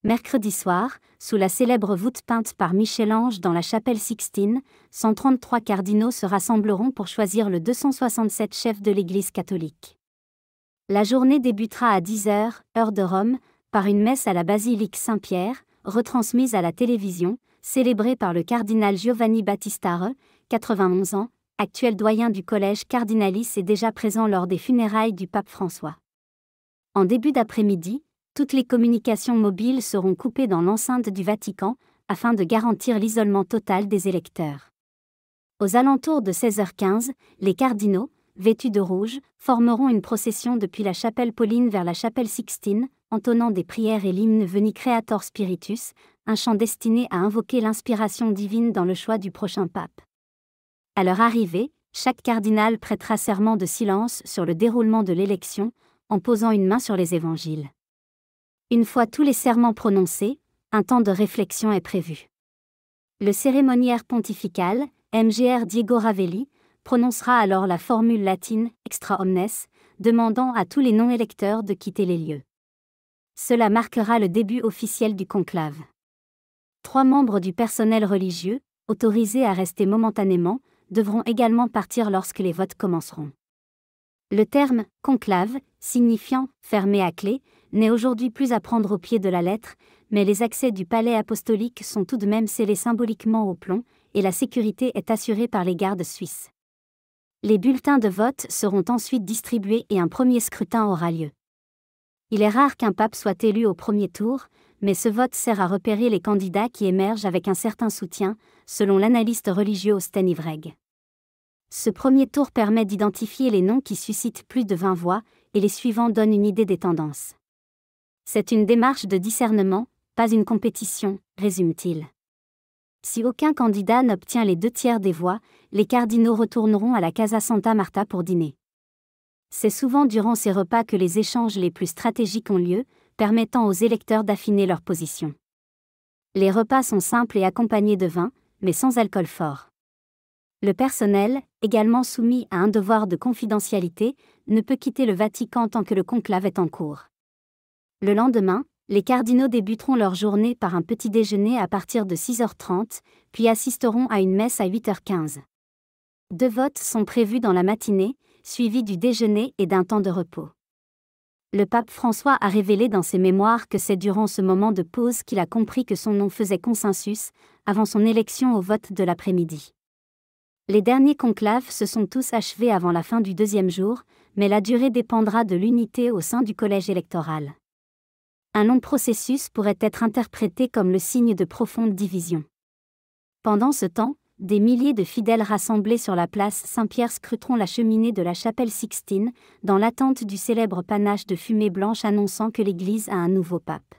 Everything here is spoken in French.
Mercredi soir, sous la célèbre voûte peinte par Michel-Ange dans la chapelle Sixtine, 133 cardinaux se rassembleront pour choisir le 267 chef de l'Église catholique. La journée débutera à 10h, heure de Rome, par une messe à la basilique Saint-Pierre, retransmise à la télévision, célébrée par le cardinal Giovanni Battista Re, 91 ans, actuel doyen du collège Cardinalis et déjà présent lors des funérailles du pape François. En début d'après-midi, toutes les communications mobiles seront coupées dans l'enceinte du Vatican, afin de garantir l'isolement total des électeurs. Aux alentours de 16h15, les cardinaux, vêtus de rouge, formeront une procession depuis la chapelle Pauline vers la chapelle Sixtine, entonnant des prières et l'hymne Veni Creator Spiritus, un chant destiné à invoquer l'inspiration divine dans le choix du prochain pape. À leur arrivée, chaque cardinal prêtera serment de silence sur le déroulement de l'élection, en posant une main sur les évangiles. Une fois tous les serments prononcés, un temps de réflexion est prévu. Le cérémoniaire pontifical, Mgr Diego Ravelli, prononcera alors la formule latine « extra omnes », demandant à tous les non-électeurs de quitter les lieux. Cela marquera le début officiel du conclave. 3 membres du personnel religieux, autorisés à rester momentanément, devront également partir lorsque les votes commenceront. Le terme « conclave », signifiant « fermé à clé », n'est aujourd'hui plus à prendre au pied de la lettre, mais les accès du palais apostolique sont tout de même scellés symboliquement au plomb, et la sécurité est assurée par les gardes suisses. Les bulletins de vote seront ensuite distribués et un premier scrutin aura lieu. Il est rare qu'un pape soit élu au premier tour, mais ce vote sert à repérer les candidats qui émergent avec un certain soutien, selon l'analyste religieux Austen Ivreg. Ce premier tour permet d'identifier les noms qui suscitent plus de 20 voix, et les suivants donnent une idée des tendances. C'est une démarche de discernement, pas une compétition, résume-t-il. Si aucun candidat n'obtient les 2/3 des voix, les cardinaux retourneront à la Casa Santa Marta pour dîner. C'est souvent durant ces repas que les échanges les plus stratégiques ont lieu, permettant aux électeurs d'affiner leur position. Les repas sont simples et accompagnés de vin, mais sans alcool fort. Le personnel, également soumis à un devoir de confidentialité, ne peut quitter le Vatican tant que le conclave est en cours. Le lendemain, les cardinaux débuteront leur journée par un petit déjeuner à partir de 6h30, puis assisteront à une messe à 8h15. 2 votes sont prévus dans la matinée, suivis du déjeuner et d'un temps de repos. Le pape François a révélé dans ses mémoires que c'est durant ce moment de pause qu'il a compris que son nom faisait consensus, avant son élection au vote de l'après-midi. Les derniers conclaves se sont tous achevés avant la fin du 2e jour, mais la durée dépendra de l'unité au sein du collège électoral. Un long processus pourrait être interprété comme le signe de profonde division. Pendant ce temps, des milliers de fidèles rassemblés sur la place Saint-Pierre scruteront la cheminée de la chapelle Sixtine, dans l'attente du célèbre panache de fumée blanche annonçant que l'Église a un nouveau pape.